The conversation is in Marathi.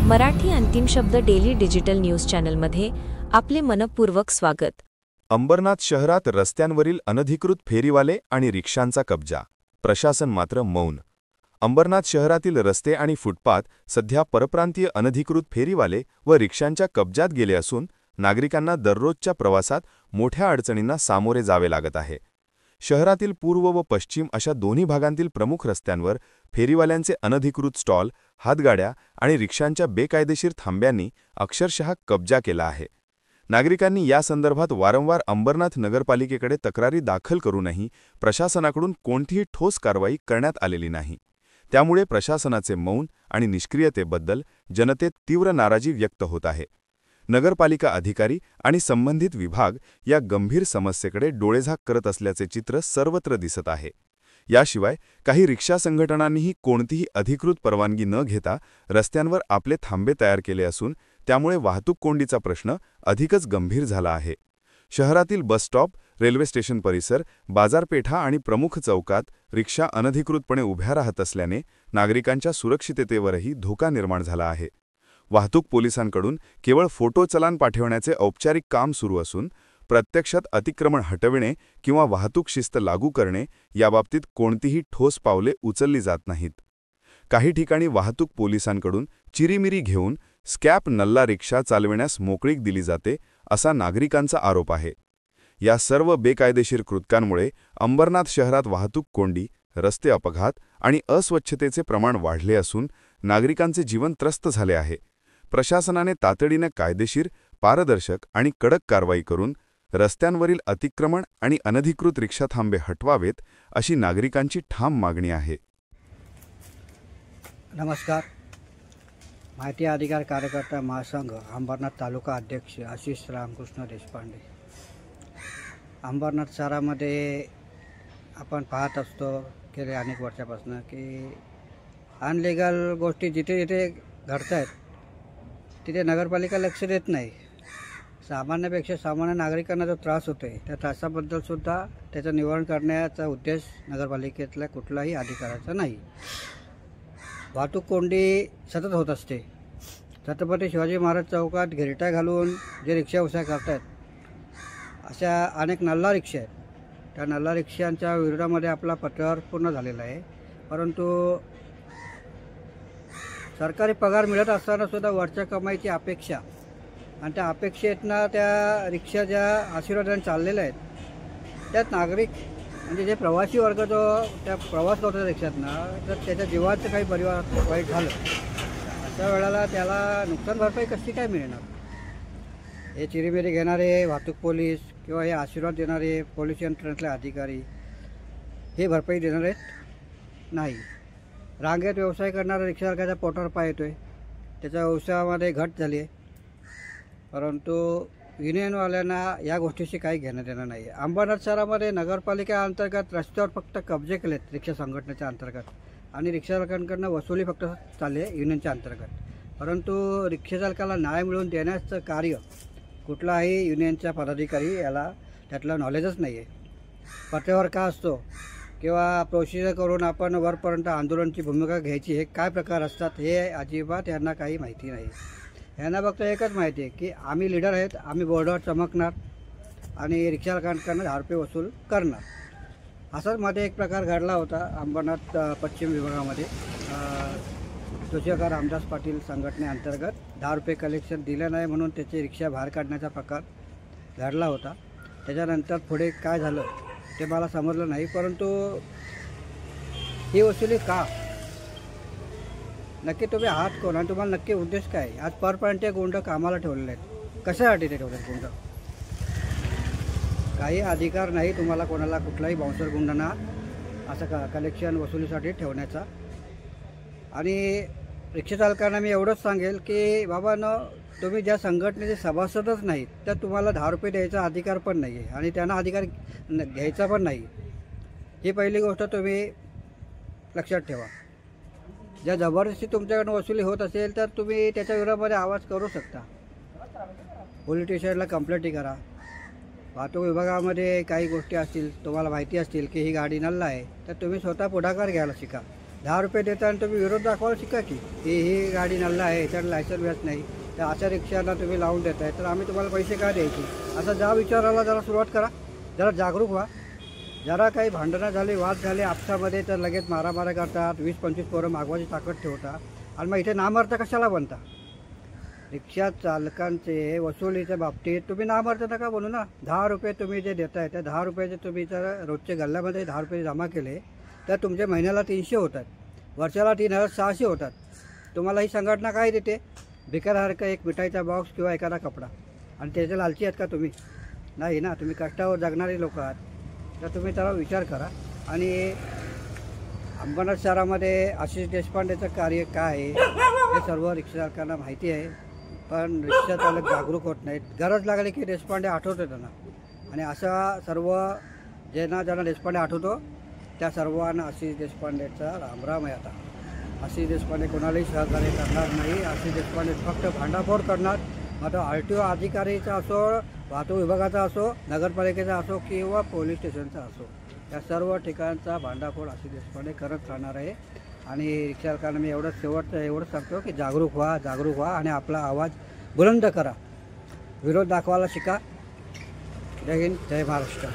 मराठी अंतिम शब्द डेली डिजिटल न्यूज चॅनलमध्ये आपले मनपूर्वक स्वागत। अंबरनाथ शहरात रस्त्यांवरील अनधिकृत फेरीवाले आणि रिक्षांचा कब्जा, प्रशासन मात्र मौन। अंबरनाथ शहरातील रस्ते आणि फुटपाथ सध्या परप्रांतीय अनधिकृत फेरीवाले व रिक्षांच्या कब्जात गेले असून नागरिकांना दररोजच्या प्रवासात मोठ्या अडचणींना सामोरे जावे लागत आहे। शहरातील पूर्व व पश्चिम अशा दोन्ही भागांतील प्रमुख रस्त्यांवर फेरीवाल्यांचे अनधिकृत स्टॉल, हातगाड्या आणि रिक्षांच्या बेकायदेशीर थांब्यांनी अक्षरशः कब्जा केला आहे। नागरिकांनी या संदर्भात वारंवार अंबरनाथ नगरपालिकेकडे तक्रारी दाखल करूनही प्रशासनाकडून कोणतीही ठोस कारवाई करण्यात आलेली नाही। त्यामुळे प्रशासनाचे मौन आणि निष्क्रियतेबद्दल जनतेत तीव्र नाराजी व्यक्त होत आहे। नगरपालिका अधिकारी आणि संबंधित विभाग या गंभीर समस्येकडे डोळेझाक करत असल्याचे चित्र सर्वत्र दिसत आहे। याशिवाय काही रिक्षा संघटनांनीही कोणतीही अधिकृत परवानगी न घेता रस्त्यांवर आपले थांबे तयार केले असून त्यामुळे वाहतूक कोंडीचा प्रश्न अधिकच गंभीर झाला आहे। शहरातील बस स्टॉप, रेल्वे स्टेशन परिसर, बाजारपेठा आणि प्रमुख चौकात रिक्षा अनधिकृतपणे उभ्या राहत असल्याने नागरिकांच्या सुरक्षिततेवरही धोका निर्माण झाला आहे। वाहतूक पोलिसांकडून केवळ फोटो चलान पाठवण्याचे औपचारिक काम सुरू असून प्रत्यक्षात अतिक्रमण हटविणे किंवा वाहतूक शिस्त लागू करणे याबाबतीत कोणतीही ठोस पावले उचलली जात नाहीत। काही ठिकाणी वाहतूक पोलिसांकडून चिरीमिरी घेऊन स्कॅप नल्ला रिक्षा चालविण्यास मोकळीक दिली जाते असा नागरिकांचा आरोप आहे। या सर्व बेकायदेशीर कृत्यांमुळे अंबरनाथ शहरात वाहतूक कोंडी, रस्ते अपघात आणि अस्वच्छतेचे प्रमाण वाढले असून नागरिकांचे जीवन त्रस्त झाले आहे। प्रशासनाने तातडीने कायदेशीर, पारदर्शक आणि कडक कारवाई करून रस्त्यांवरील अतिक्रमण आणि अनधिकृत रिक्षा थांबे हटवावेत अशी नागरिकांची ठाम मागणी आहे। नमस्कार। माहिती अधिकार कार्यकर्ता महासंघ अंबरनाथ तालुका अध्यक्ष आशिष रामकृष्ण देशपांडे। अंबरनाथ शहरामध्ये आपण पाहत असतो गेल्या अनेक वर्षापासून की अनलिगल गोष्टी जिथे जिथे घडत आहेत तिथे नगरपालिका लक्ष देत नाही। सामान्यापेक्षा सामान्य नागरिकांना जो त्रास होतो आहे त्या त्रासाबद्दलसुद्धा त्याचं निवारण करण्याचा उद्देश नगरपालिकेतल्या कुठलाही अधिकाऱ्याचा नाही। वाहतूक कोंडी सतत होत असते। छत्रपती शिवाजी महाराज चौकात गिरट्या घालून जे रिक्षा व्यवसाय करतात अशा अनेक नल्ला रिक्षा आहेत। त्या नल्ला रिक्षांच्या विरोधामध्ये आपला पत्रव्यवहार पूर्ण झालेला आहे, परंतु सरकारी पगार मिळत असताना सुद्धा वरच्या कमाईची अपेक्षा आणि त्या अपेक्षेतनं त्या रिक्षा ज्या आशीर्वादाने चाललेल्या आहेत त्यात नागरिक म्हणजे जे प्रवासी वर्ग जो त्या प्रवास करतो रिक्षातनं तर त्याच्या जीवाचं काही परिवार वाईट झालं अशा वेळेला त्याला नुकसान भरपाई कशी काय मिळणार? हे चिरीमिरी घेणारे वाहतूक पोलीस किंवा हे आशीर्वाद देणारे पोलीस यंत्रणेतले अधिकारी हे भरपाई देणार आहेत नाही। रांगेत व्यवसाय करणारा रिक्षाचालकाच्या पोटावर पाय येतो आहे, त्याच्या व्यवसायामध्ये घट झाली आहे, परंतु युनियनवाल्यांना या गोष्टीशी काही घेणं देणं नाही आहे। अंबरनाथ शहरामध्ये नगरपालिकेअंतर्गत रस्त्यावर फक्त कब्जे केलेत रिक्षा संघटनेच्या अंतर्गत आणि रिक्षाचालकांकडून वसुली फक्त चालली आहे युनियनच्या अंतर्गत, परंतु रिक्षाचालकाला न्याय मिळवून देण्याचं कार्य कुठलाही युनियनच्या पदाधिकारी याला त्यातलं नॉलेजच नाही आहे। पत्रव्यवहार का असतो किंवा प्रोसिजर करून आपण वरपर्यंत आंदोलनाची भूमिका घ्यायची हे काय प्रकार असतात हे अजिबात यांना काही माहिती नाही। यांना फक्त एकच माहिती आहे की आम्ही लीडर आहेत, आम्ही बोर्डावर चमकणार आणि रिक्षाचालकांकडून 10 रुपये वसूल करणार। असाच मध्ये एक प्रकार घडला होता अंबरनाथ पश्चिम विभागामध्ये। जोशीकार रामदास पाटील संघटनेअंतर्गत 10 रुपये कलेक्शन दिलं नाही म्हणून त्याची रिक्षा बाहेर काढण्याचा प्रकार घडला होता। त्याच्यानंतर पुढे काय झालं ते मला समजलं नाही, परंतु ही वसुली का नक्की तुम्ही आहात कोण आणि तुम्हाला नक्की उद्देश काय? आज परप्रांतीय गुंड कामाला ठेवलेले आहेत, कशासाठी ते ठेवलेत गुंड? काही अधिकार नाही तुम्हाला कोणाला कुठलाही बाउन्सर गुंडांना असं कलेक्शन वसुलीसाठी ठेवण्याचा। आणि रिक्षाचालकांना मी एवढंच सांगेल की बाबांनो, तुम्ही ज्या संघटनेचे सभासदच नाहीत तर तुम्हाला 10 रुपये द्यायचा अधिकार पण नाही आहे आणि त्यांना अधिकार घ्यायचा पण नाही। ही पहिली गोष्ट तुम्ही लक्षात ठेवा। ज्या जबरदस्ती तुमच्याकडून वसुली होत असेल तर तुम्ही त्याच्या विरोधामध्ये आवाज करू शकता, पोलीस स्टेशनला कंप्लेंटही करा। वाहतूक विभागामध्ये काही गोष्टी असतील तुम्हाला माहिती असतील की ही गाडी नल्ला आहे तर तुम्ही स्वतः पुढाकार घ्यायला शिका। ₹10 देता आणि तुम्ही विरोध दाखवायला शिका की ही गाडी नल्ला आहे, ह्याच्यात लायसन व्याज नाही, तर अशा रिक्षाला तुम्ही लावून देताय तर आम्ही तुम्हाला पैसे का द्यायचे, असा ज्या विचाराला जरा सुरुवात करा. जरा जागरूक व्हा. जरा काही भांडणं झाली, वाद झाले आपसामध्ये तर लगेच मारामारा करतात, 20-25 पोरं मागवायची ताकद ठेवता आणि मग इथे नामर्थ कशाला बनता. रिक्षा चालकांचे वसुलीच्या बाबतीत तुम्ही नामर्थ नका बनू ना. ₹10 तुम्ही जे देताय त्या ₹10 तुम्ही जर रोजच्या गल्ल्यामध्ये ₹10 जमा केले तर तुमच्या महिन्याला 300 होतात, वर्षाला 3600 होतात. तुम्हाला ही संघटना काय देते, भिकाऱ्यासारखं एक मिठाईचा बॉक्स किंवा एखादा कपडा, आणि त्याचे लालची आहेत का तुम्ही, नाही ना. तुम्ही कष्टावर जगणारी लोक आहात, तर तुम्ही त्याला विचार करा. आणि अंबरनाथ शहरामध्ये आशिष देशपांडेचं कार्य काय आहे हे सर्व रिक्षाचालकांना माहिती आहे, पण रिक्षा चालक जागरूक होत नाहीत. गरज लागली की देशपांडे आठवतो त्यांना, आणि असा सर्व ज्यांना देशपांडे आठवतो त्या सर्वांना आशिष देशपांडेचा रामराम आहे. आता आशिष देशपांडे कोणालाही सहकार्य करणार नाही. आशिष देशपांडे फक्त भांडाफोड करणार. मग RTO अधिकारीचा असो, वाहतूक विभागाचा असो, नगरपालिकेचा असो किंवा पोलीस स्टेशनचा असो, या सर्व ठिकाणचा भांडाफोड आशिष देशपांडे करत राहणार आहे. आणि रिक्षाचालकांना मी एवढंच सांगतो की जागरूक व्हा आणि आपला आवाज बुलंद करा. विरोध दाखवायला शिका. जय हिंद, जय महाराष्ट्र.